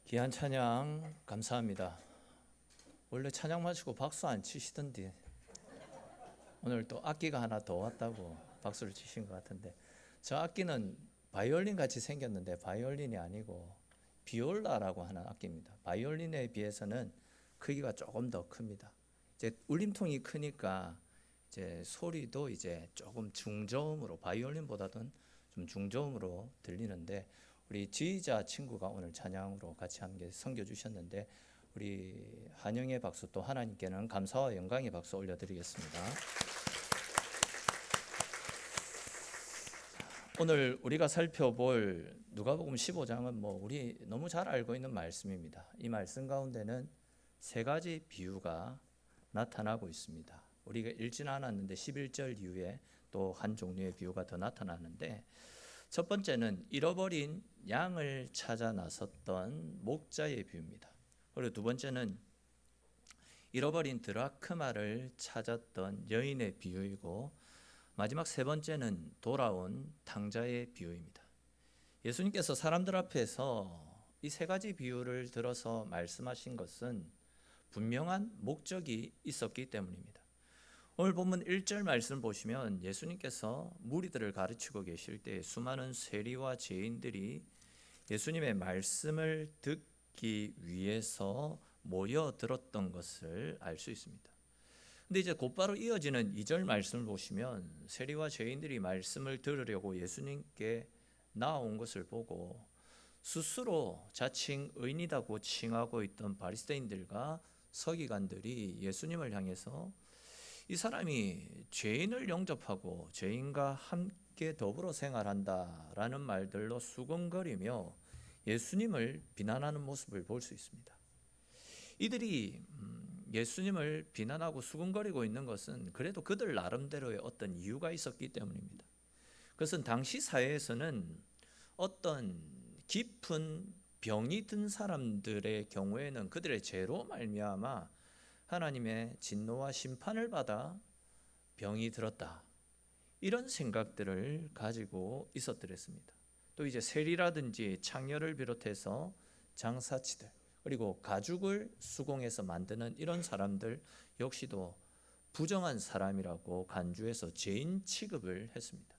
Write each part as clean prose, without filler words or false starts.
귀한 찬양 감사합니다. 원래 찬양 마치고 박수 안 치시던데 오늘 또 악기가 하나 더 왔다고 박수를 치신 것 같은데, 저 악기는 바이올린 같이 생겼는데 바이올린이 아니고 비올라라고 하는 악기입니다. 바이올린에 비해서는 크기가 조금 더 큽니다. 이제 울림통이 크니까 이제 소리도 이제 조금 중저음으로, 바이올린보다는 좀 중저음으로 들리는데, 우리 지휘자 친구가 오늘 찬양으로 같이 함께 섬겨 주셨는데, 우리 한영의 박수, 또 하나님께는 감사와 영광의 박수 올려드리겠습니다. 오늘 우리가 살펴볼 누가복음 15장은 우리 너무 잘 알고 있는 말씀입니다. 이 말씀 가운데는 세 가지 비유가 나타나고 있습니다. 우리가 읽지는 않았는데 11절 이후에 또 한 종류의 비유가 더 나타나는데, 첫 번째는 잃어버린 양을 찾아 나섰던 목자의 비유입니다. 그리고 두 번째는 잃어버린 드라크마를 찾았던 여인의 비유이고, 마지막 세 번째는 돌아온 탕자의 비유입니다. 예수님께서 사람들 앞에서 이 세 가지 비유를 들어서 말씀하신 것은 분명한 목적이 있었기 때문입니다. 오늘 본문 1절 말씀 보시면 예수님께서 무리들을 가르치고 계실 때 수많은 세리와 죄인들이 예수님의 말씀을 듣기 위해서 모여들었던 것을 알 수 있습니다. 근데 이제 곧바로 이어지는 2절 말씀을 보시면 세리와 죄인들이 말씀을 들으려고 예수님께 나온 것을 보고 스스로 자칭 의인이라고 칭하고 있던 바리새인들과 서기관들이 예수님을 향해서 이 사람이 죄인을 영접하고 죄인과 함께 더불어 생활한다라는 말들로 수근거리며 예수님을 비난하는 모습을 볼 수 있습니다. 이들이 예수님을 비난하고 수근거리고 있는 것은 그래도 그들 나름대로의 어떤 이유가 있었기 때문입니다. 그것은 당시 사회에서는 어떤 깊은 병이 든 사람들의 경우에는 그들의 죄로 말미암아 하나님의 진노와 심판을 받아 병이 들었다, 이런 생각들을 가지고 있었더랬습니다. 또 이제 세리라든지 창녀를 비롯해서 장사치들, 그리고 가죽을 수공해서 만드는 이런 사람들 역시도 부정한 사람이라고 간주해서 죄인 취급을 했습니다.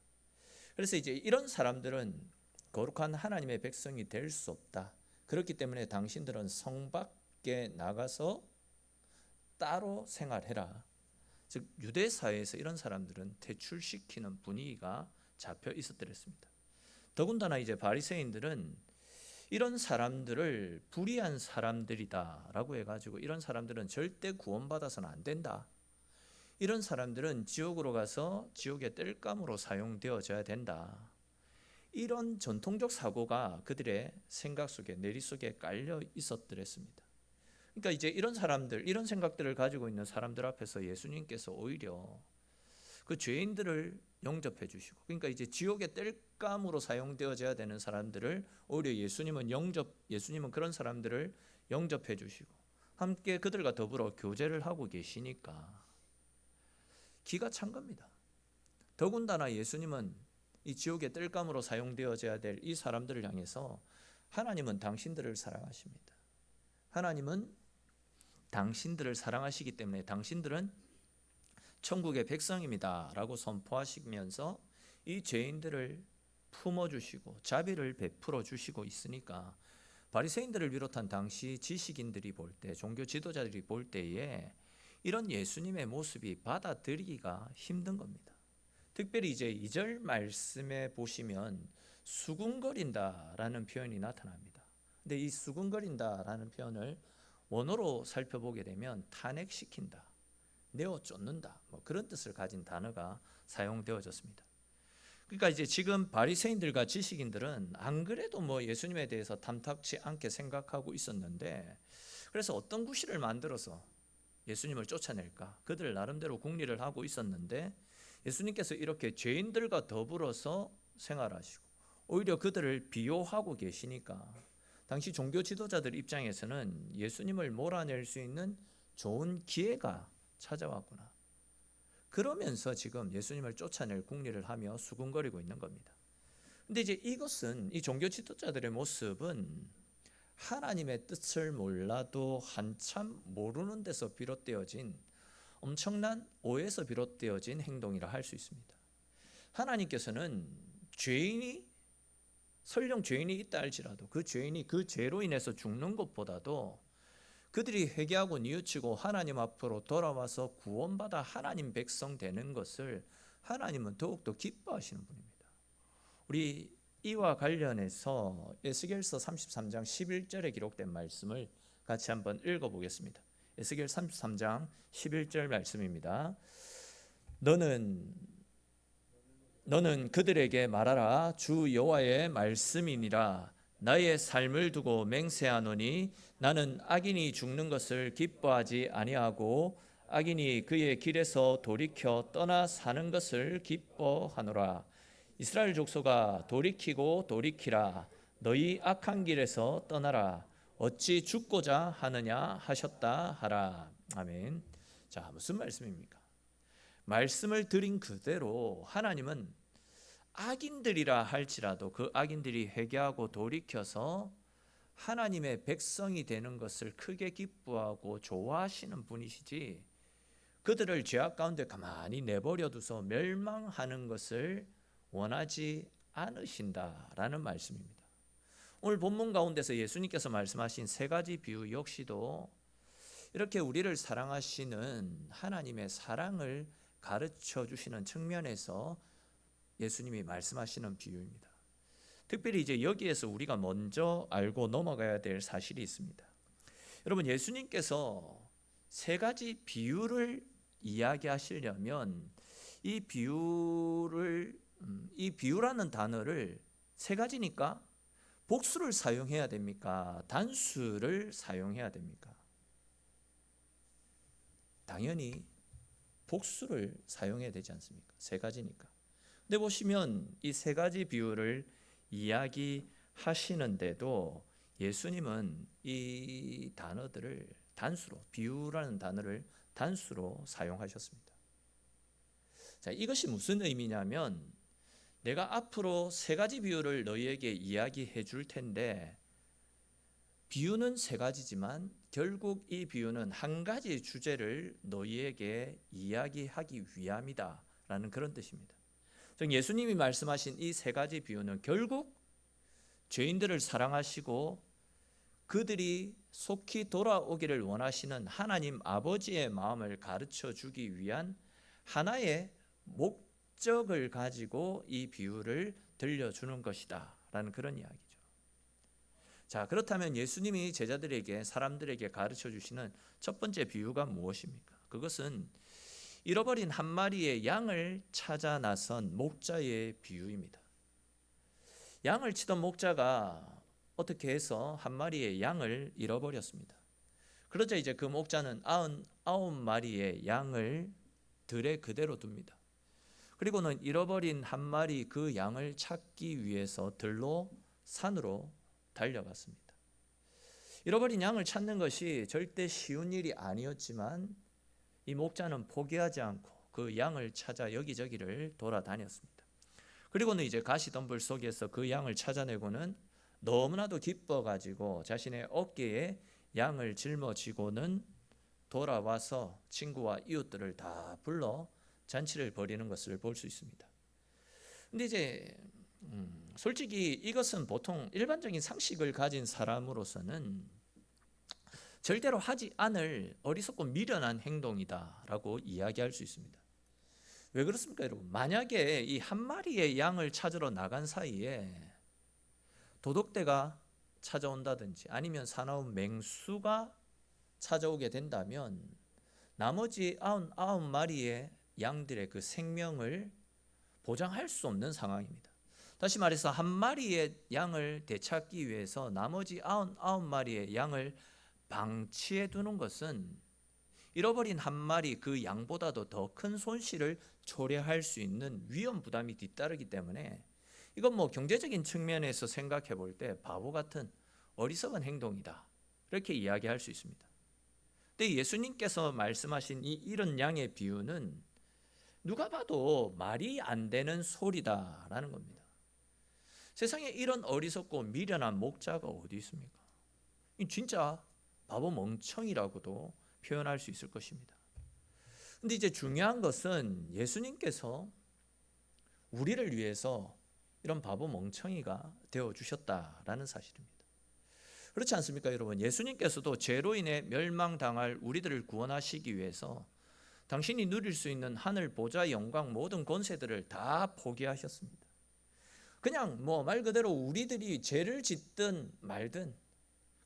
그래서 이제 이런 사람들은 거룩한 하나님의 백성이 될 수 없다. 그렇기 때문에 당신들은 성 밖에 나가서 따로 생활해라. 즉 유대 사회에서 이런 사람들은 퇴출시키는 분위기가 잡혀 있었더랬습니다. 더군다나 이제 바리새인들은 이런 사람들을 불의한 사람들이다라고 해가지고 이런 사람들은 절대 구원받아서는 안 된다. 이런 사람들은 지옥으로 가서 지옥의 땔감으로 사용되어져야 된다. 이런 전통적 사고가 그들의 생각 속에, 내리 속에 깔려 있었더랬습니다. 그러니까 이제 이런 사람들, 이런 생각들을 가지고 있는 사람들 앞에서 예수님께서 오히려 그 죄인들을 영접해 주시고, 그러니까 이제 지옥의 땔감으로 사용되어져야 되는 사람들을 오히려 예수님은 그런 사람들을 영접해 주시고 함께 그들과 더불어 교제를 하고 계시니까 기가 찬 겁니다. 더군다나 예수님은 이 지옥의 땔감으로 사용되어져야 될 이 사람들을 향해서 하나님은 당신들을 사랑하십니다. 하나님은 당신들을 사랑하시기 때문에 당신들은 천국의 백성입니다 라고 선포하시면서 이 죄인들을 품어주시고 자비를 베풀어 주시고 있으니까 바리새인들을 비롯한 당시 지식인들이 볼 때, 종교 지도자들이 볼 때에 이런 예수님의 모습이 받아들이기가 힘든 겁니다. 특별히 이제 2절 말씀에 보시면 수군거린다라는 표현이 나타납니다. 근데 이 수군거린다라는 표현을 원어로 살펴보게 되면 탄핵시킨다, 내어 쫓는다, 그런 뜻을 가진 단어가 사용되어졌습니다. 그러니까 이제 지금 바리새인들과 지식인들은 안 그래도 예수님에 대해서 탐탁치 않게 생각하고 있었는데, 그래서 어떤 구실을 만들어서 예수님을 쫓아낼까 그들 나름대로 궁리를 하고 있었는데, 예수님께서 이렇게 죄인들과 더불어서 생활하시고 오히려 그들을 비호하고 계시니까 당시 종교 지도자들 입장에서는 예수님을 몰아낼 수 있는 좋은 기회가 찾아왔구나, 그러면서 지금 예수님을 쫓아낼 궁리를 하며 수군거리고 있는 겁니다. 근데 이제 이것은, 이 종교 지도자들의 모습은 하나님의 뜻을 몰라도 한참 모르는 데서 비롯되어진 엄청난 오해에서 비롯되어진 행동이라 할 수 있습니다. 하나님께서는 설령 죄인이 있다 할지라도 그 죄인이 그 죄로 인해서 죽는 것보다도 그들이 회개하고 뉘우치고 하나님 앞으로 돌아와서 구원받아 하나님 백성 되는 것을 하나님은 더욱더 기뻐하시는 분입니다. 우리 이와 관련해서 에스겔서 33장 11절에 기록된 말씀을 같이 한번 읽어보겠습니다. 에스겔 33장 11절 말씀입니다. 너는 그들에게 말하라. 주 여호와의 말씀이니라. 나의 삶을 두고 맹세하노니 나는 악인이 죽는 것을 기뻐하지 아니하고 악인이 그의 길에서 돌이켜 떠나 사는 것을 기뻐하노라. 이스라엘 족속아 돌이키고 돌이키라. 너희 악한 길에서 떠나라. 어찌 죽고자 하느냐 하셨다 하라. 아멘. 자, 무슨 말씀입니까? 말씀을 드린 그대로 하나님은 악인들이라 할지라도 그 악인들이 회개하고 돌이켜서 하나님의 백성이 되는 것을 크게 기뻐하고 좋아하시는 분이시지, 그들을 죄악 가운데 가만히 내버려 두서 멸망하는 것을 원하지 않으신다라는 말씀입니다. 오늘 본문 가운데서 예수님께서 말씀하신 세 가지 비유 역시도 이렇게 우리를 사랑하시는 하나님의 사랑을 가르쳐 주시는 측면에서 예수님이 말씀하시는 비유입니다. 특별히 이제 여기에서 우리가 먼저 알고 넘어가야 될 사실이 있습니다. 여러분, 예수님께서 세 가지 비유를 이야기하시려면 이 비유라는 단어를 세 가지니까 복수를 사용해야 됩니까? 단수를 사용해야 됩니까? 당연히 복수를 사용해야 되지 않습니까? 세 가지니까. 근데 보시면 이 세 가지 비유를 이야기하시는데도 예수님은 이 단어들을 단수로, 비유라는 단어를 단수로 사용하셨습니다. 자, 이것이 무슨 의미냐면, 내가 앞으로 세 가지 비유를 너희에게 이야기해 줄 텐데, 비유는 세 가지지만 결국 이 비유는 한 가지 주제를 너희에게 이야기하기 위함이다 라는 그런 뜻입니다. 즉, 예수님이 말씀하신 이 세 가지 비유는 결국 죄인들을 사랑하시고 그들이 속히 돌아오기를 원하시는 하나님 아버지의 마음을 가르쳐 주기 위한 하나의 목적을 가지고 이 비유를 들려주는 것이다 라는 그런 이야기죠. 자, 그렇다면 예수님이 제자들에게, 사람들에게 가르쳐 주시는 첫 번째 비유가 무엇입니까? 그것은 잃어버린 한 마리의 양을 찾아 나선 목자의 비유입니다. 양을 치던 목자가 어떻게 해서 한 마리의 양을 잃어버렸습니다. 그러자 이제 그 목자는 99마리의 양을 들에 그대로 둡니다. 그리고는 잃어버린 한 마리 그 양을 찾기 위해서 들로 산으로 달려갔습니다. 잃어버린 양을 찾는 것이 절대 쉬운 일이 아니었지만 이 목자는 포기하지 않고 그 양을 찾아 여기저기를 돌아다녔습니다. 그리고는 이제 가시덤불 속에서 그 양을 찾아내고는 너무나도 기뻐가지고 자신의 어깨에 양을 짊어지고는 돌아와서 친구와 이웃들을 다 불러 잔치를 벌이는 것을 볼 수 있습니다. 근데 이제 솔직히 이것은 보통 일반적인 상식을 가진 사람으로서는 절대로 하지 않을 어리석고 미련한 행동이다라고 이야기할 수 있습니다. 왜 그렇습니까, 여러분? 만약에 이 한 마리의 양을 찾으러 나간 사이에 도둑대가 찾아온다든지 아니면 사나운 맹수가 찾아오게 된다면 나머지 99마리의 양들의 그 생명을 보장할 수 없는 상황입니다. 다시 말해서 한 마리의 양을 되찾기 위해서 나머지 99마리의 양을 방치해 두는 것은 잃어버린 한 마리 그 양보다도 더 큰 손실을 초래할 수 있는 위험 부담이 뒤따르기 때문에 이건 뭐 경제적인 측면에서 생각해 볼 때 바보 같은 어리석은 행동이다, 이렇게 이야기할 수 있습니다. 근데 예수님께서 말씀하신 이 이런 양의 비유는 누가 봐도 말이 안 되는 소리다라는 겁니다. 세상에 이런 어리석고 미련한 목자가 어디 있습니까? 이 진짜 바보 멍청이라고도 표현할 수 있을 것입니다. 근데 이제 중요한 것은 예수님께서 우리를 위해서 이런 바보 멍청이가 되어 주셨다라는 사실입니다. 그렇지 않습니까, 여러분? 예수님께서도 죄로 인해 멸망당할 우리들을 구원하시기 위해서 당신이 누릴 수 있는 하늘 보좌 영광 모든 권세들을 다 포기하셨습니다. 그냥 말 그대로 우리들이 죄를 짓든 말든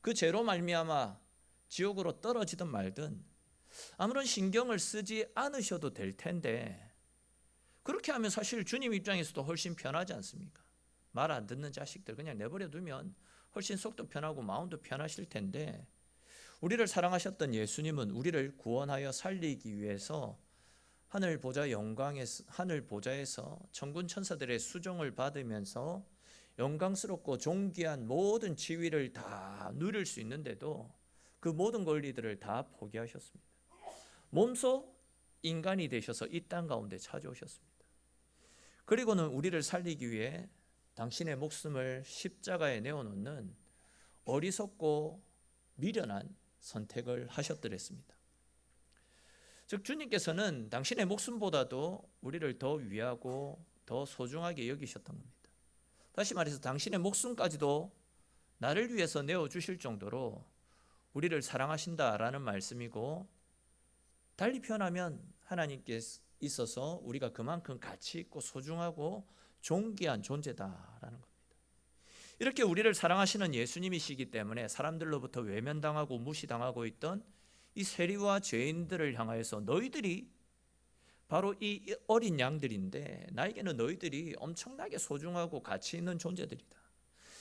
그 죄로 말미암아 지옥으로 떨어지든 말든 아무런 신경을 쓰지 않으셔도 될 텐데, 그렇게 하면 사실 주님 입장에서도 훨씬 편하지 않습니까? 말 안 듣는 자식들 그냥 내버려 두면 훨씬 속도 편하고 마음도 편하실 텐데, 우리를 사랑하셨던 예수님은 우리를 구원하여 살리기 위해서 하늘 보좌에서 천군 천사들의 수종을 받으면서 영광스럽고 존귀한 모든 지위를 다 누릴 수 있는데도 그 모든 권리들을 다 포기하셨습니다. 몸소 인간이 되셔서 이 땅 가운데 찾아오셨습니다. 그리고는 우리를 살리기 위해 당신의 목숨을 십자가에 내어놓는 어리석고 미련한 선택을 하셨더랬습니다. 즉 주님께서는 당신의 목숨보다도 우리를 더 위하고 더 소중하게 여기셨던 겁니다. 다시 말해서 당신의 목숨까지도 나를 위해서 내어주실 정도로 우리를 사랑하신다라는 말씀이고, 달리 표현하면 하나님께 있어서 우리가 그만큼 가치 있고 소중하고 존귀한 존재다라는 겁니다. 이렇게 우리를 사랑하시는 예수님이시기 때문에 사람들로부터 외면당하고 무시당하고 있던 이 세리와 죄인들을 향하여서 너희들이 바로 이 어린 양들인데 나에게는 너희들이 엄청나게 소중하고 가치 있는 존재들이다.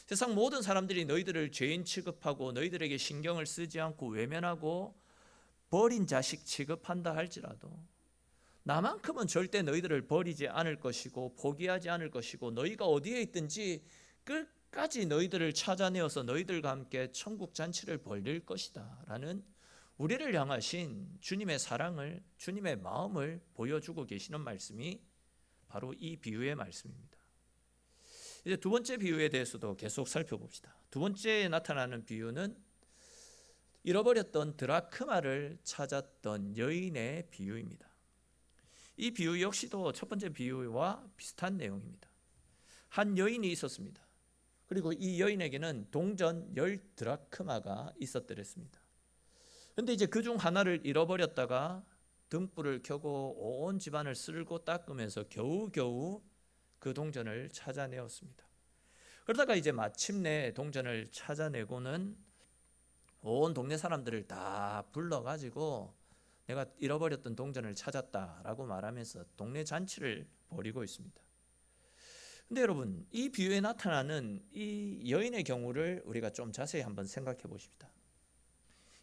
세상 모든 사람들이 너희들을 죄인 취급하고 너희들에게 신경을 쓰지 않고 외면하고 버린 자식 취급한다 할지라도 나만큼은 절대 너희들을 버리지 않을 것이고 포기하지 않을 것이고 너희가 어디에 있든지 끝까지 너희들을 찾아내어서 너희들과 함께 천국 잔치를 벌릴 것이다 라는 우리를 향하신 주님의 사랑을, 주님의 마음을 보여주고 계시는 말씀이 바로 이 비유의 말씀입니다. 이제 두 번째 비유에 대해서도 계속 살펴봅시다. 두 번째에 나타나는 비유는 잃어버렸던 드라크마를 찾았던 여인의 비유입니다. 이 비유 역시도 첫 번째 비유와 비슷한 내용입니다. 한 여인이 있었습니다. 그리고 이 여인에게는 동전 10드라크마가 있었더랬습니다. 그런데 이제 그중 하나를 잃어버렸다가 등불을 켜고 온 집안을 쓸고 닦으면서 겨우겨우 그 동전을 찾아내었습니다. 그러다가 이제 마침내 동전을 찾아내고는 온 동네 사람들을 다 불러가지고 내가 잃어버렸던 동전을 찾았다라고 말하면서 동네 잔치를 벌이고 있습니다. 근데 여러분, 이 비유에 나타나는 이 여인의 경우를 우리가 좀 자세히 한번 생각해 보십시다.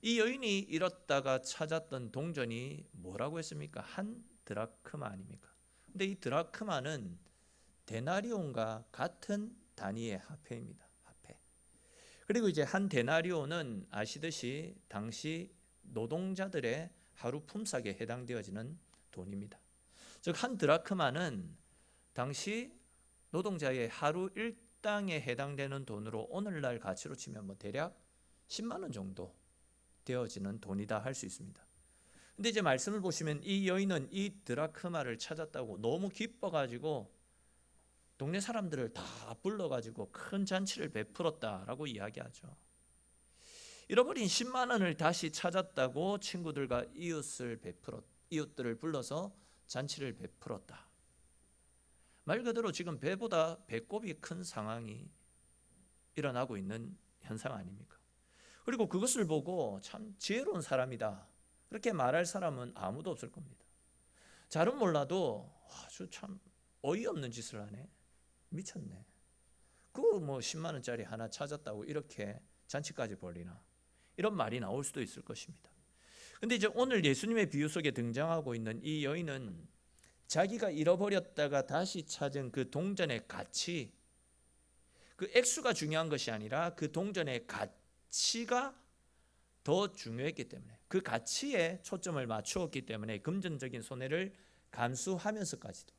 이 여인이 잃었다가 찾았던 동전이 뭐라고 했습니까? 한 드라크마 아닙니까? 근데 이 드라크마는 데나리온과 같은 단위의 화폐입니다. 화폐. 그리고 이제 한 데나리온은 아시듯이 당시 노동자들의 하루 품삯에 해당되어지는 돈입니다. 즉 한 드라크마는 당시 노동자의 하루 일당에 해당되는 돈으로 오늘날 가치로 치면 대략 10만 원 정도 되어지는 돈이다 할 수 있습니다. 근데 이제 말씀을 보시면 이 여인은 이 드라크마를 찾았다고 너무 기뻐가지고 동네 사람들을 다 불러가지고 큰 잔치를 베풀었다라고 이야기하죠. 잃어버린 10만 원을 다시 찾았다고 친구들과 이웃들을 불러서 잔치를 베풀었다. 말 그대로 지금 배보다 배꼽이 큰 상황이 일어나고 있는 현상 아닙니까? 그리고 그것을 보고 참 지혜로운 사람이다 그렇게 말할 사람은 아무도 없을 겁니다. 잘은 몰라도 아주 참 어이없는 짓을 하네, 미쳤네, 그거 10만 원짜리 하나 찾았다고 이렇게 잔치까지 벌리나, 이런 말이 나올 수도 있을 것입니다. 근데 이제 오늘 예수님의 비유 속에 등장하고 있는 이 여인은 자기가 잃어버렸다가 다시 찾은 그 동전의 가치, 그 액수가 중요한 것이 아니라 그 동전의 가치가 더 중요했기 때문에, 그 가치에 초점을 맞추었기 때문에 금전적인 손해를 감수하면서까지도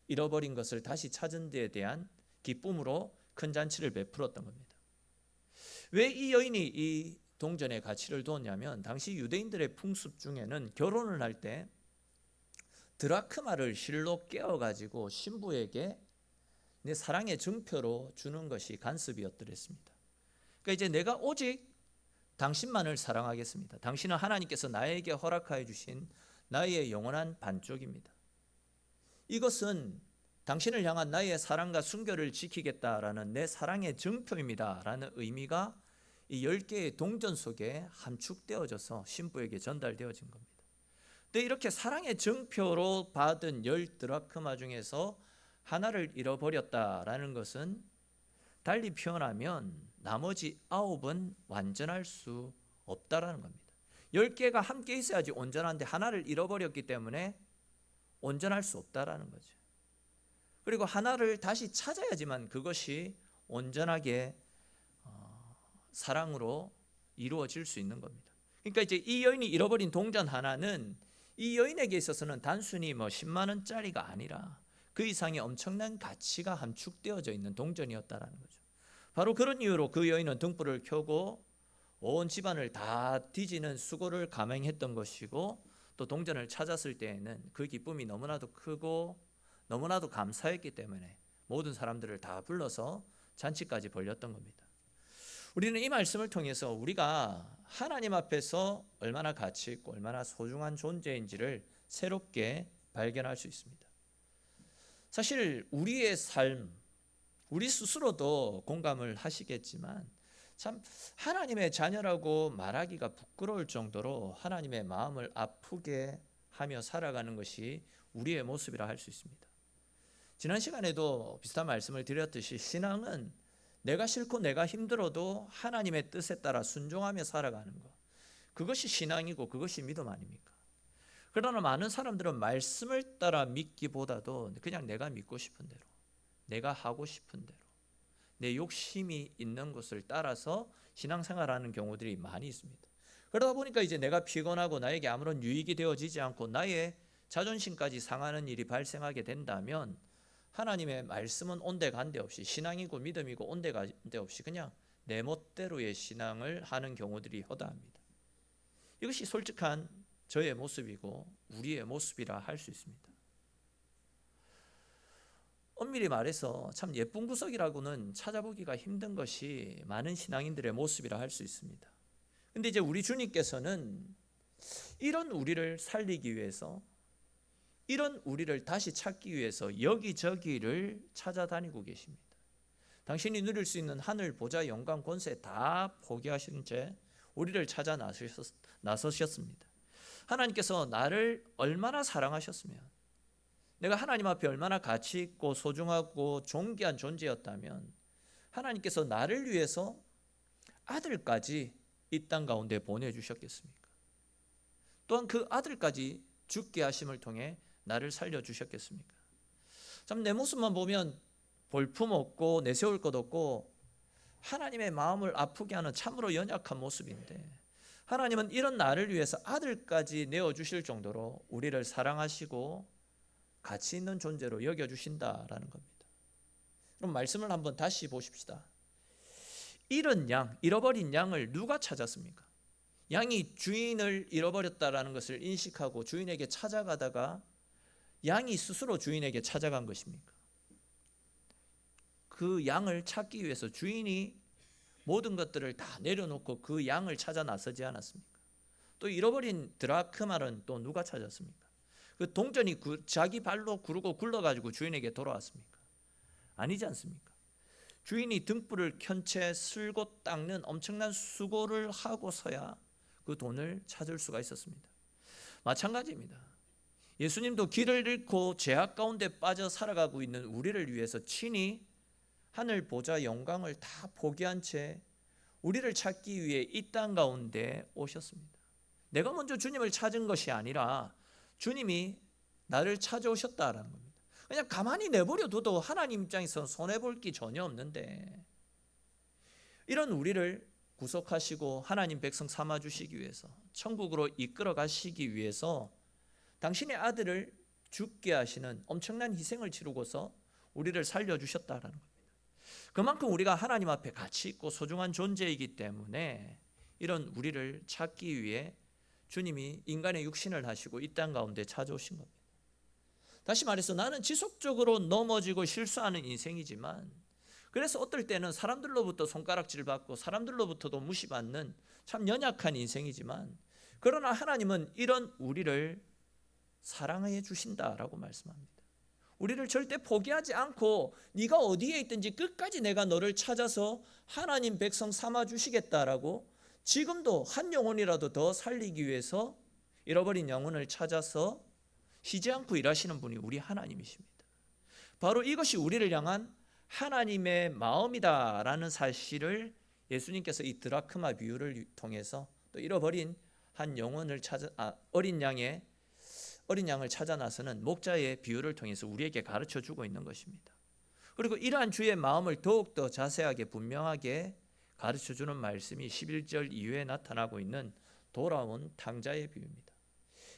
잃어버린 것을 다시 찾은 데에 대한 기쁨으로 큰 잔치를 베풀었던 겁니다. 왜 이 여인이 이 동전의 가치를 두었냐면 당시 유대인들의 풍습 중에는 결혼을 할 때 드라크마를 실로 깨어가지고 신부에게 내 사랑의 증표로 주는 것이 관습이었더랬습니다. 그러니까 이제 내가 오직 당신만을 사랑하겠습니다. 당신은 하나님께서 나에게 허락하여 주신 나의 영원한 반쪽입니다. 이것은 당신을 향한 나의 사랑과 순결을 지키겠다라는 내 사랑의 증표입니다 라는 의미가 이 10개의 동전 속에 함축되어져서 신부에게 전달되어진 겁니다. 근데 이렇게 사랑의 증표로 받은 10드라크마 중에서 하나를 잃어버렸다라는 것은 달리 표현하면 나머지 9은 완전할 수 없다라는 겁니다. 10개가 함께 있어야지 온전한데 하나를 잃어버렸기 때문에 온전할 수 없다라는 거죠. 그리고 하나를 다시 찾아야지만 그것이 온전하게 사랑으로 이루어질 수 있는 겁니다. 그러니까 이제 이 여인이 잃어버린 동전 하나는 이 여인에게 있어서는 단순히 10만 원짜리가 아니라 그 이상의 엄청난 가치가 함축되어져 있는 동전이었다라는 거죠. 바로 그런 이유로 그 여인은 등불을 켜고 온 집안을 다 뒤지는 수고를 감행했던 것이고, 또 동전을 찾았을 때에는 그 기쁨이 너무나도 크고 너무나도 감사했기 때문에 모든 사람들을 다 불러서 잔치까지 벌였던 겁니다. 우리는 이 말씀을 통해서 우리가 하나님 앞에서 얼마나 가치 있고 얼마나 소중한 존재인지를 새롭게 발견할 수 있습니다. 사실 우리의 삶, 우리 스스로도 공감을 하시겠지만 참 하나님의 자녀라고 말하기가 부끄러울 정도로 하나님의 마음을 아프게 하며 살아가는 것이 우리의 모습이라 할 수 있습니다. 지난 시간에도 비슷한 말씀을 드렸듯이 신앙은 내가 싫고 내가 힘들어도 하나님의 뜻에 따라 순종하며 살아가는 것, 그것이 신앙이고 그것이 믿음 아닙니까? 그러나 많은 사람들은 말씀을 따라 믿기보다도 그냥 내가 믿고 싶은 대로, 내가 하고 싶은 대로, 내 욕심이 있는 것을 따라서 신앙생활하는 경우들이 많이 있습니다. 그러다 보니까 이제 내가 피곤하고 나에게 아무런 유익이 되어지지 않고 나의 자존심까지 상하는 일이 발생하게 된다면 하나님의 말씀은 온데간데 없이, 신앙이고 믿음이고 온데간데 없이 그냥 내 멋대로의 신앙을 하는 경우들이 허다합니다. 이것이 솔직한 저의 모습이고 우리의 모습이라 할 수 있습니다. 엄밀히 말해서 참 예쁜 구석이라고는 찾아보기가 힘든 것이 많은 신앙인들의 모습이라 할 수 있습니다. 근데 이제 우리 주님께서는 이런 우리를 살리기 위해서, 이런 우리를 다시 찾기 위해서 여기저기를 찾아다니고 계십니다. 당신이 누릴 수 있는 하늘, 보좌, 영광, 권세 다 포기하신 채 우리를 찾아 나서셨습니다. 하나님께서 나를 얼마나 사랑하셨으면, 내가 하나님 앞에 얼마나 가치 있고 소중하고 존귀한 존재였다면 하나님께서 나를 위해서 아들까지 이 땅 가운데 보내주셨겠습니까? 또한 그 아들까지 죽게 하심을 통해 나를 살려주셨겠습니까? 참 내 모습만 보면 볼품없고 내세울 것 없고 하나님의 마음을 아프게 하는 참으로 연약한 모습인데, 하나님은 이런 나를 위해서 아들까지 내어주실 정도로 우리를 사랑하시고 가치 있는 존재로 여겨주신다라는 겁니다. 그럼 말씀을 한번 다시 보십시다. 잃은 양, 잃어버린 양을 누가 찾았습니까? 양이 주인을 잃어버렸다라는 것을 인식하고 주인에게 찾아가다가 양이 스스로 주인에게 찾아간 것입니까? 그 양을 찾기 위해서 주인이 모든 것들을 다 내려놓고 그 양을 찾아 나서지 않았습니까? 또 잃어버린 드라크마는 또 누가 찾았습니까? 그 동전이 자기 발로 구르고 굴러가지고 주인에게 돌아왔습니까? 아니지 않습니까? 주인이 등불을 켠 채 쓸고 닦는 엄청난 수고를 하고서야 그 돈을 찾을 수가 있었습니다. 마찬가지입니다. 예수님도 길을 잃고 죄악 가운데 빠져 살아가고 있는 우리를 위해서 친히 하늘 보좌 영광을 다 포기한 채 우리를 찾기 위해 이 땅 가운데 오셨습니다. 내가 먼저 주님을 찾은 것이 아니라 주님이 나를 찾아오셨다라는 겁니다. 그냥 가만히 내버려둬도 하나님 입장에서 손해볼 게 전혀 없는데, 이런 우리를 구속하시고 하나님 백성 삼아주시기 위해서, 천국으로 이끌어 가시기 위해서 당신의 아들을 죽게 하시는 엄청난 희생을 치르고서 우리를 살려주셨다라는 겁니다. 그만큼 우리가 하나님 앞에 가치 있고 소중한 존재이기 때문에 이런 우리를 찾기 위해 주님이 인간의 육신을 하시고 이 땅 가운데 찾아오신 겁니다. 다시 말해서 나는 지속적으로 넘어지고 실수하는 인생이지만, 그래서 어떨 때는 사람들로부터 손가락질 받고 사람들로부터도 무시받는 참 연약한 인생이지만, 그러나 하나님은 이런 우리를 사랑해 주신다라고 말씀합니다. 우리를 절대 포기하지 않고 네가 어디에 있든지 끝까지 내가 너를 찾아서 하나님 백성 삼아 주시겠다라고, 지금도 한 영혼이라도 더 살리기 위해서 잃어버린 영혼을 찾아서 쉬지 않고 일하시는 분이 우리 하나님이십니다. 바로 이것이 우리를 향한 하나님의 마음이다라는 사실을 예수님께서 이 드라크마 비유를 통해서, 또 잃어버린 한 영혼을 어린 양을 찾아 나서는 목자의 비유를 통해서 우리에게 가르쳐 주고 있는 것입니다. 그리고 이러한 주의 마음을 더욱더 자세하게 분명하게 가르쳐 주는 말씀이 11절 이후에 나타나고 있는 돌아온 탕자의 비유입니다.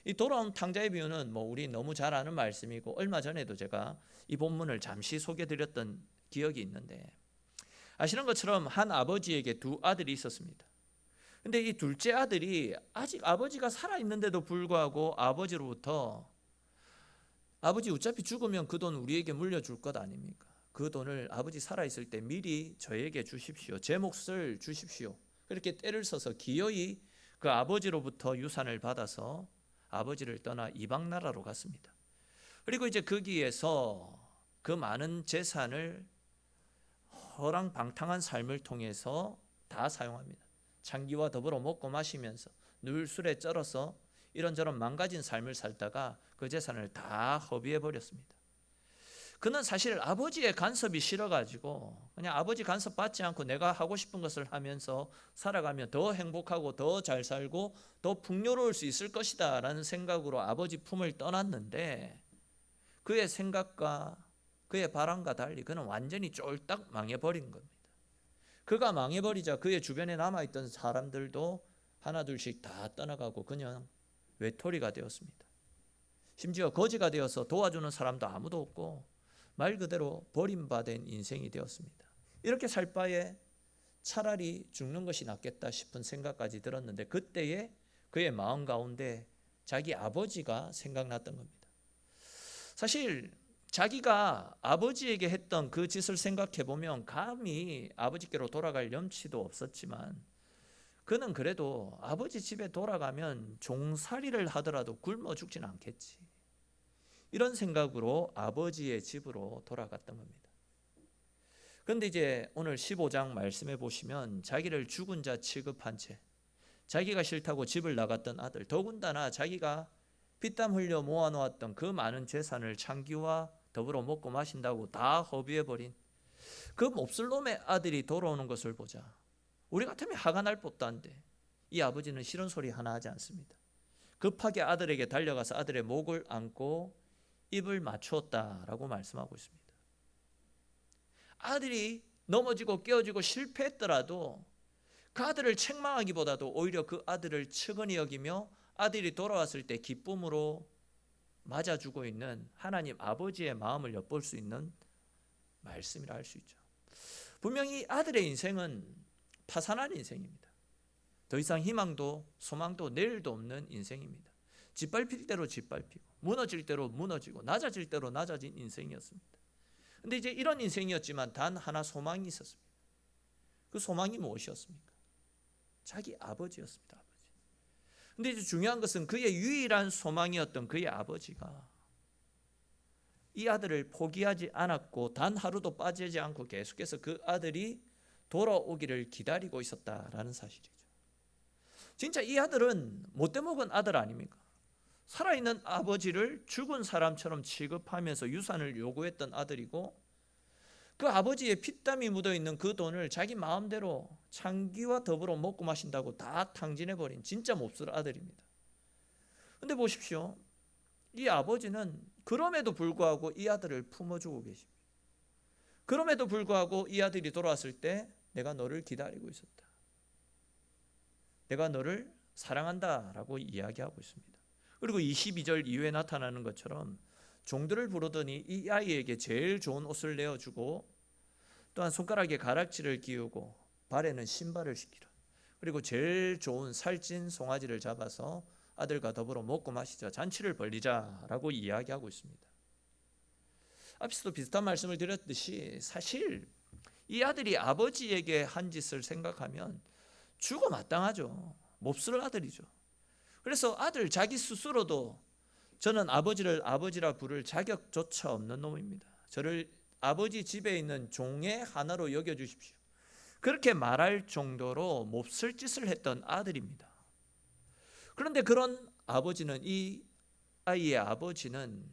이 돌아온 탕자의 비유는 우리 너무 잘 아는 말씀이고, 얼마 전에도 제가 이 본문을 잠시 소개드렸던 기억이 있는데, 아시는 것처럼 한 아버지에게 두 아들이 있었습니다. 근데 이 둘째 아들이 아직 아버지가 살아있는데도 불구하고 아버지로부터, 아버지 어차피 죽으면 그 돈 우리에게 물려줄 것 아닙니까? 그 돈을 아버지 살아있을 때 미리 저에게 주십시오, 제 몫을 주십시오, 그렇게 때를 써서 기어이 그 아버지로부터 유산을 받아서 아버지를 떠나 이방 나라로 갔습니다. 그리고 이제 거기에서 그 많은 재산을 허랑방탕한 삶을 통해서 다 사용합니다. 창기와 더불어 먹고 마시면서 늘 술에 쩔어서 이런저런 망가진 삶을 살다가 그 재산을 다 허비해 버렸습니다. 그는 사실 아버지의 간섭이 싫어가지고 그냥 아버지 간섭 받지 않고 내가 하고 싶은 것을 하면서 살아가면 더 행복하고 더 잘 살고 더 풍요로울 수 있을 것이다 라는 생각으로 아버지 품을 떠났는데, 그의 생각과 그의 바람과 달리 그는 완전히 쫄딱 망해버린 겁니다. 그가 망해버리자 그의 주변에 남아있던 사람들도 하나둘씩 다 떠나가고 그냥 외톨이가 되었습니다. 심지어 거지가 되어서 도와주는 사람도 아무도 없고 말 그대로 버림받은 인생이 되었습니다. 이렇게 살 바에 차라리 죽는 것이 낫겠다 싶은 생각까지 들었는데, 그때에 그의 마음 가운데 자기 아버지가 생각났던 겁니다. 사실 자기가 아버지에게 했던 그 짓을 생각해 보면 감히 아버지께로 돌아갈 염치도 없었지만, 그는 그래도 아버지 집에 돌아가면 종살이를 하더라도 굶어 죽진 않겠지, 이런 생각으로 아버지의 집으로 돌아갔던 겁니다. 그런데 이제 오늘 15장 말씀해 보시면 자기를 죽은 자 취급한 채 자기가 싫다고 집을 나갔던 아들, 더군다나 자기가 피땀 흘려 모아놓았던 그 많은 재산을 창기와 더불어 먹고 마신다고 다 허비해버린 그 몹쓸 놈의 아들이 돌아오는 것을 보자 우리 같으면 화가 날 법도 한데, 이 아버지는 싫은 소리 하나 하지 않습니다. 급하게 아들에게 달려가서 아들의 목을 안고 입을 맞추었다라고 말씀하고 있습니다. 아들이 넘어지고 깨어지고 실패했더라도 그 아들을 책망하기보다도 오히려 그 아들을 측은히 여기며 아들이 돌아왔을 때 기쁨으로 맞아주고 있는 하나님 아버지의 마음을 엿볼 수 있는 말씀이라 할 수 있죠. 분명히 아들의 인생은 파산한 인생입니다. 더 이상 희망도 소망도 내일도 없는 인생입니다. 짓밟힐 대로 짓밟히고 무너질 대로 무너지고 낮아질 대로 낮아진 인생이었습니다. 그런데 이제 이런 인생이었지만 단 하나 소망이 있었습니다. 그 소망이 무엇이었습니까? 자기 아버지였습니다. 아버지. 근데 이제 중요한 것은 그의 유일한 소망이었던 그의 아버지가 이 아들을 포기하지 않았고 단 하루도 빠지지 않고 계속해서 그 아들이 돌아오기를 기다리고 있었다라는 사실이죠. 진짜 이 아들은 못돼 먹은 아들 아닙니까? 살아있는 아버지를 죽은 사람처럼 취급하면서 유산을 요구했던 아들이고, 그 아버지의 피땀이 묻어있는 그 돈을 자기 마음대로 창기와 더불어 먹고 마신다고 다 탕진해버린 진짜 몹쓸 아들입니다. 그런데 보십시오, 이 아버지는 그럼에도 불구하고 이 아들을 품어주고 계십니다. 그럼에도 불구하고 이 아들이 돌아왔을 때 내가 너를 기다리고 있었다, 내가 너를 사랑한다 라고 이야기하고 있습니다. 그리고 22절 이후에 나타나는 것처럼 종들을 부르더니 이 아이에게 제일 좋은 옷을 내어주고 또한 손가락에 가락지를 끼우고 발에는 신발을 신기라. 그리고 제일 좋은 살찐 송아지를 잡아서 아들과 더불어 먹고 마시자, 잔치를 벌리자라고 이야기하고 있습니다. 앞에서도 비슷한 말씀을 드렸듯이 사실 이 아들이 아버지에게 한 짓을 생각하면 죽어 마땅하죠. 몹쓸 아들이죠. 그래서 아들 자기 스스로도 저는 아버지를 아버지라 부를 자격조차 없는 놈입니다. 저를 아버지 집에 있는 종의 하나로 여겨주십시오. 그렇게 말할 정도로 몹쓸 짓을 했던 아들입니다. 그런데 그런 아버지는, 이 아이의 아버지는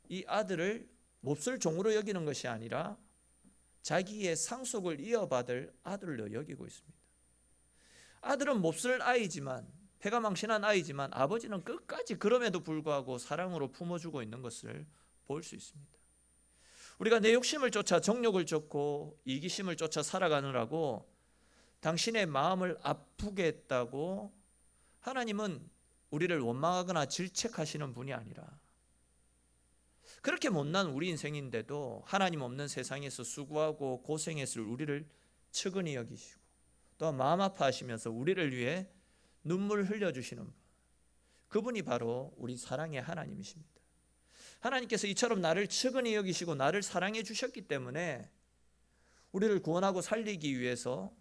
이 아들을 몹쓸 종으로 여기는 것이 아니라 자기의 상속을 이어받을 아들로 여기고 있습니다. 아들은 몹쓸 아이지만, 패가 망신한 아이지만 아버지는 끝까지 그럼에도 불구하고 사랑으로 품어주고 있는 것을 볼 수 있습니다. 우리가 내 욕심을 쫓아 정욕을 쫓고 이기심을 쫓아 살아가느라고 당신의 마음을 아프게 했다고 하나님은 우리를 원망하거나 질책하시는 분이 아니라, 그렇게 못난 우리 인생인데도 하나님 없는 세상에서 수고하고 고생했을 우리를 측은히 여기시고 또 마음 아파하시면서 우리를 위해 눈물 흘려주시는 분, 그분이 바로 우리 사랑의 하나님이십니다. 하나님께서 이처럼 나를 측은히 여기시고 나를 사랑해 주셨기 때문에 우리를 구원하고 살리기 위해서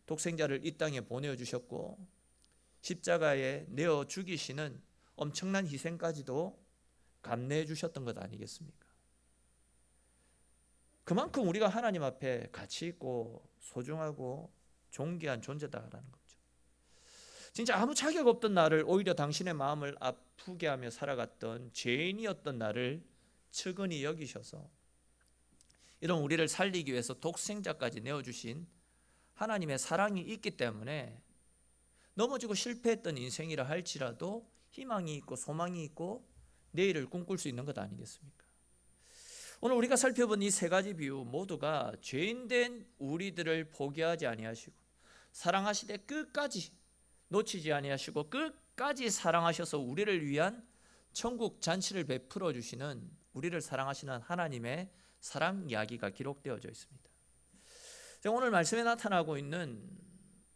독생자를 이 땅에 보내주셨고 십자가에 내어 죽이시는 엄청난 희생까지도 감내해 주셨던 것 아니겠습니까? 그만큼 우리가 하나님 앞에 가치 있고 소중하고 존귀한 존재다라는 거죠. 진짜 아무 자격 없던 나를 오히려 당신의 마음을 아프게 하며 살아갔던 죄인이었던 나를 측은히 여기셔서 이런 우리를 살리기 위해서 독생자까지 내어주신 하나님의 사랑이 있기 때문에 넘어지고 실패했던 인생이라 할지라도 희망이 있고 소망이 있고 내일을 꿈꿀 수 있는 것 아니겠습니까? 오늘 우리가 살펴본 이 세 가지 비유 모두가 죄인된 우리들을 포기하지 아니하시고 사랑하시되 끝까지 놓치지 아니하시고 끝까지 사랑하셔서 우리를 위한 천국 잔치를 베풀어 주시는, 우리를 사랑하시는 하나님의 사랑 이야기가 기록되어져 있습니다. 오늘 말씀에 나타나고 있는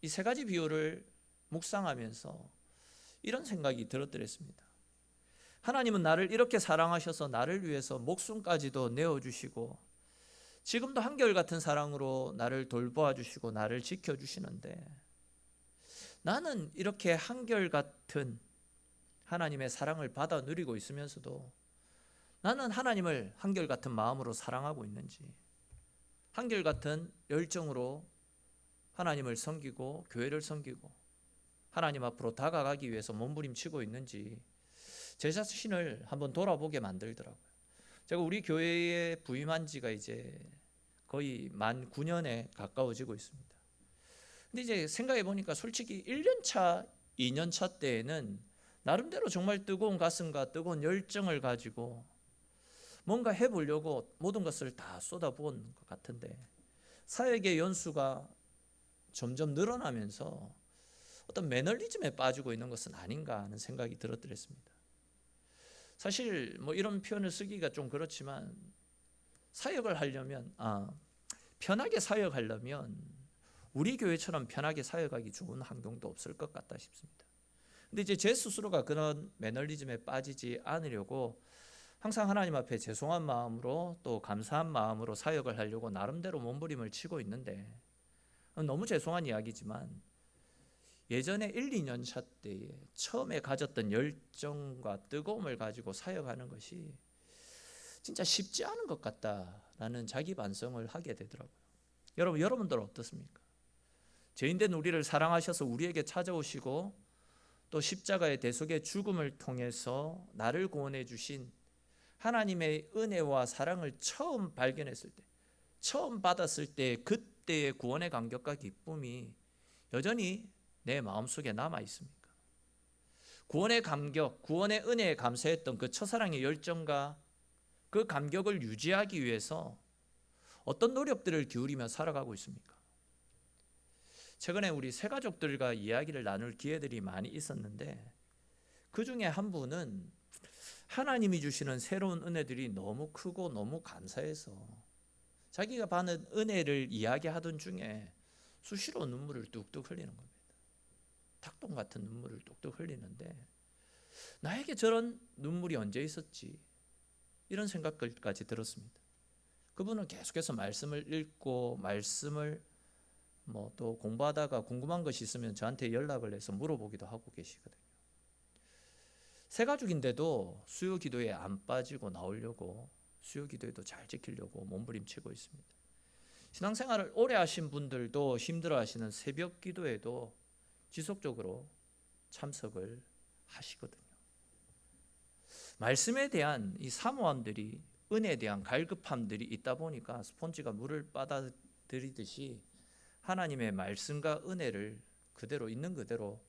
이 세 가지 비유를 묵상하면서 이런 생각이 들었더랬습니다. 하나님은 나를 이렇게 사랑하셔서 나를 위해서 목숨까지도 내어주시고 지금도 한결같은 사랑으로 나를 돌보아 주시고 나를 지켜주시는데, 나는 이렇게 한결같은 하나님의 사랑을 받아 누리고 있으면서도 나는 하나님을 한결같은 마음으로 사랑하고 있는지, 한결같은 열정으로 하나님을 섬기고 교회를 섬기고 하나님 앞으로 다가가기 위해서 몸부림치고 있는지 제 자신을 한번 돌아보게 만들더라고요. 제가 우리 교회에 부임한 지가 이제 거의 만 9년에 가까워지고 있습니다. 근데 이제 생각해 보니까 솔직히 1년 차, 2년 차 때에는 나름대로 정말 뜨거운 가슴과 뜨거운 열정을 가지고 뭔가 해보려고 모든 것을 다 쏟아부은 것 같은데, 사역의 연수가 점점 늘어나면서 어떤 매너리즘에 빠지고 있는 것은 아닌가 하는 생각이 들었더랬습니다. 사실 뭐 이런 표현을 쓰기가 좀 그렇지만 사역을 하려면 편하게 사역하려면 우리 교회처럼 편하게 사역하기 좋은 환경도 없을 것 같다 싶습니다. 근데 이제 제 스스로가 그런 매너리즘에 빠지지 않으려고 항상 하나님 앞에 죄송한 마음으로 또 감사한 마음으로 사역을 하려고 나름대로 몸부림을 치고 있는데, 너무 죄송한 이야기지만 예전에 1, 2년 차 때에 처음에 가졌던 열정과 뜨거움을 가지고 사역하는 것이 진짜 쉽지 않은 것 같다라는 자기 반성을 하게 되더라고요. 여러분들은 어떻습니까? 죄인된 우리를 사랑하셔서 우리에게 찾아오시고 또 십자가의 대속의 죽음을 통해서 나를 구원해 주신 하나님의 은혜와 사랑을 처음 발견했을 때, 처음 받았을 때 그때의 구원의 감격과 기쁨이 여전히 내 마음속에 남아 있습니까? 구원의 감격, 구원의 은혜에 감사했던 그 첫사랑의 열정과 그 감격을 유지하기 위해서 어떤 노력들을 기울이며 살아가고 있습니까? 최근에 우리 새 가족들과 이야기를 나눌 기회들이 많이 있었는데, 그 중에 한 분은 하나님이 주시는 새로운 은혜들이 너무 크고 너무 감사해서 자기가 받는 은혜를 이야기하던 중에 수시로 눈물을 뚝뚝 흘리는 겁니다. 닭똥 같은 눈물을 뚝뚝 흘리는데 나에게 저런 눈물이 언제 있었지? 이런 생각까지 들었습니다. 그분은 계속해서 말씀을 읽고 말씀을 또 공부하다가 궁금한 것이 있으면 저한테 연락을 해서 물어보기도 하고 계시거든요. 세 가족인데도 수요 기도에 안 빠지고 나오려고 수요 기도에도 잘 지키려고 몸부림치고 있습니다. 신앙생활을 오래 하신 분들도 힘들어하시는 새벽 기도에도 지속적으로 참석을 하시거든요. 말씀에 대한 이 사모함들이, 은혜에 대한 갈급함들이 있다 보니까 스폰지가 물을 받아들이듯이 하나님의 말씀과 은혜를 그대로 있는 그대로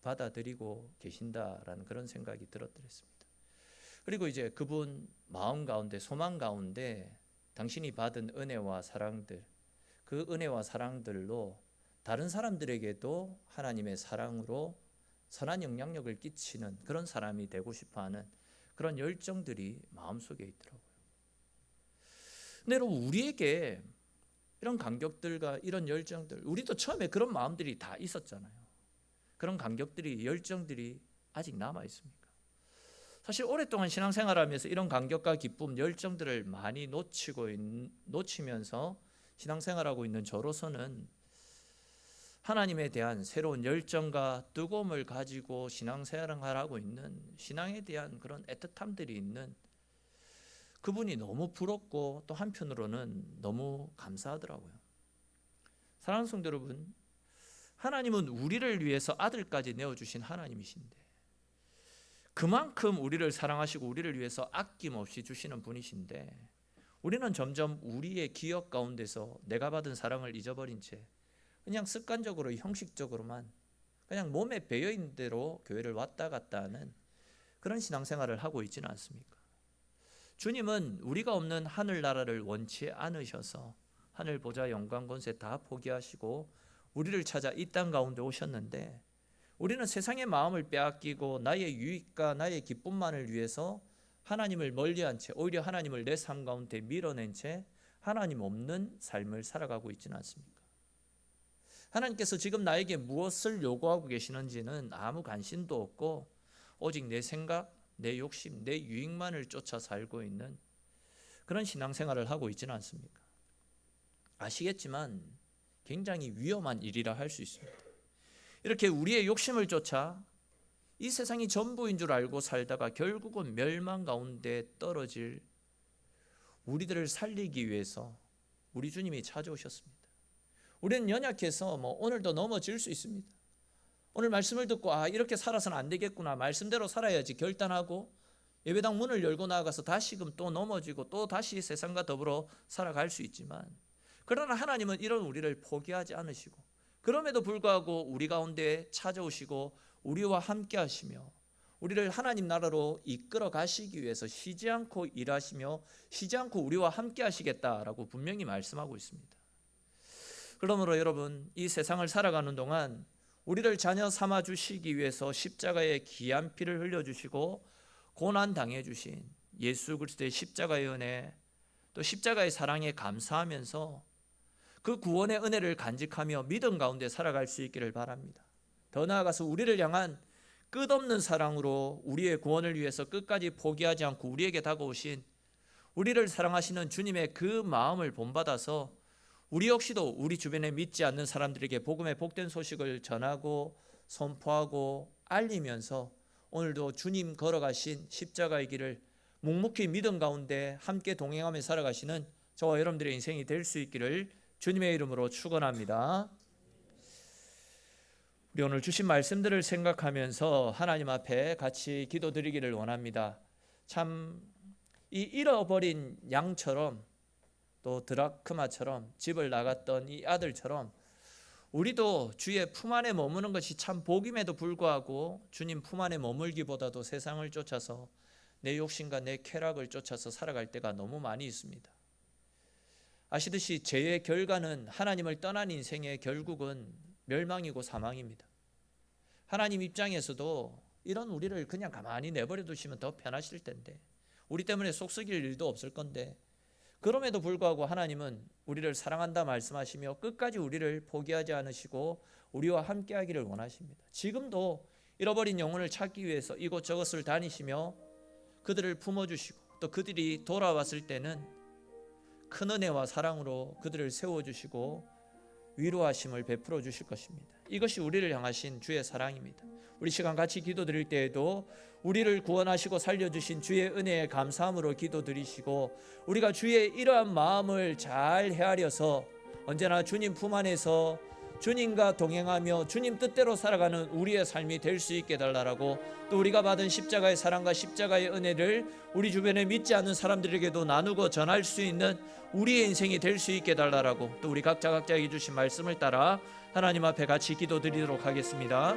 받아들이고 계신다라는 그런 생각이 들었습니다. 그리고 이제 그분 마음 가운데, 소망 가운데 당신이 받은 은혜와 사랑들, 그 은혜와 사랑들로 다른 사람들에게도 하나님의 사랑으로 선한 영향력을 끼치는 그런 사람이 되고 싶어하는 그런 열정들이 마음속에 있더라고요. 근데 여러분, 우리에게 이런 감격들과 이런 열정들, 우리도 처음에 그런 마음들이 다 있었잖아요. 그런 감격들이, 열정들이 아직 남아 있습니까? 사실 오랫동안 신앙생활하면서 이런 감격과 기쁨, 열정들을 많이 놓치면서 신앙생활하고 있는 저로서는 하나님에 대한 새로운 열정과 뜨거움을 가지고 신앙생활을 하고 있는, 신앙에 대한 그런 애틋함들이 있는 그분이 너무 부럽고 또 한편으로는 너무 감사하더라고요. 사랑하는 성도 여러분, 하나님은 우리를 위해서 아들까지 내어주신 하나님이신데 그만큼 우리를 사랑하시고 우리를 위해서 아낌없이 주시는 분이신데 우리는 점점 우리의 기억 가운데서 내가 받은 사랑을 잊어버린 채 그냥 습관적으로 형식적으로만 그냥 몸에 배어있는 대로 교회를 왔다 갔다 하는 그런 신앙생활을 하고 있지는 않습니까? 주님은 우리가 없는 하늘나라를 원치 않으셔서 하늘 보좌 영광 권세 다 포기하시고 우리를 찾아 이 땅 가운데 오셨는데 우리는 세상의 마음을 빼앗기고 나의 유익과 나의 기쁨만을 위해서 하나님을 멀리한 채 오히려 하나님을 내 삶 가운데 밀어낸 채 하나님 없는 삶을 살아가고 있지는 않습니까? 하나님께서 지금 나에게 무엇을 요구하고 계시는지는 아무 관심도 없고 오직 내 생각, 내 욕심, 내 유익만을 쫓아 살고 있는 그런 신앙생활을 하고 있지는 않습니까? 아시겠지만 굉장히 위험한 일이라 할 수 있습니다. 이렇게 우리의 욕심을 쫓아 이 세상이 전부인 줄 알고 살다가 결국은 멸망 가운데 떨어질 우리들을 살리기 위해서 우리 주님이 찾아오셨습니다. 우리는 연약해서 오늘도 넘어질 수 있습니다. 오늘 말씀을 듣고 이렇게 살아서는 안 되겠구나, 말씀대로 살아야지 결단하고 예배당 문을 열고 나아가서 다시금 또 넘어지고 또 다시 세상과 더불어 살아갈 수 있지만 그러나 하나님은 이런 우리를 포기하지 않으시고 그럼에도 불구하고 우리 가운데 찾아오시고 우리와 함께 하시며 우리를 하나님 나라로 이끌어 가시기 위해서 쉬지 않고 일하시며 쉬지 않고 우리와 함께 하시겠다라고 분명히 말씀하고 있습니다. 그러므로 여러분, 이 세상을 살아가는 동안 우리를 자녀 삼아 주시기 위해서 십자가에 귀한 피를 흘려주시고 고난 당해주신 예수 그리스도의 십자가의 은혜, 또 십자가의 사랑에 감사하면서 그 구원의 은혜를 간직하며 믿음 가운데 살아갈 수 있기를 바랍니다. 더 나아가서 우리를 향한 끝없는 사랑으로 우리의 구원을 위해서 끝까지 포기하지 않고 우리에게 다가오신 우리를 사랑하시는 주님의 그 마음을 본받아서 우리 역시도 우리 주변에 믿지 않는 사람들에게 복음의 복된 소식을 전하고 선포하고 알리면서 오늘도 주님 걸어가신 십자가의 길을 묵묵히 믿음 가운데 함께 동행하며 살아가시는 저와 여러분들의 인생이 될 수 있기를 주님의 이름으로 축원합니다. 우리 오늘 주신 말씀들을 생각하면서 하나님 앞에 같이 기도드리기를 원합니다. 참 이 잃어버린 양처럼 또 드라크마처럼 집을 나갔던 이 아들처럼 우리도 주의 품 안에 머무는 것이 참 복임에도 불구하고 주님 품 안에 머물기보다도 세상을 쫓아서 내 욕심과 내 쾌락을 쫓아서 살아갈 때가 너무 많이 있습니다. 아시듯이 죄의 결과는 하나님을 떠난 인생의 결국은 멸망이고 사망입니다. 하나님 입장에서도 이런 우리를 그냥 가만히 내버려 두시면 더 편하실 텐데 우리 때문에 속 썩일 일도 없을 건데 그럼에도 불구하고 하나님은 우리를 사랑한다 말씀하시며 끝까지 우리를 포기하지 않으시고 우리와 함께하기를 원하십니다. 지금도 잃어버린 영혼을 찾기 위해서 이곳저곳을 다니시며 그들을 품어주시고 또 그들이 돌아왔을 때는 큰 은혜와 사랑으로 그들을 세워주시고 위로하심을 베풀어 주실 것입니다. 이것이 우리를 향하신 주의 사랑입니다. 우리 시간 같이 기도드릴 때에도 우리를 구원하시고 살려주신 주의 은혜에 감사함으로 기도드리시고 우리가 주의 이러한 마음을 잘 헤아려서 언제나 주님 품 안에서 주님과 동행하며 주님 뜻대로 살아가는 우리의 삶이 될 수 있게 달라라고, 또 우리가 받은 십자가의 사랑과 십자가의 은혜를 우리 주변에 믿지 않는 사람들에게도 나누고 전할 수 있는 우리의 인생이 될 수 있게 달라라고, 또 우리 각자에게 주신 말씀을 따라 하나님 앞에 같이 기도드리도록 하겠습니다.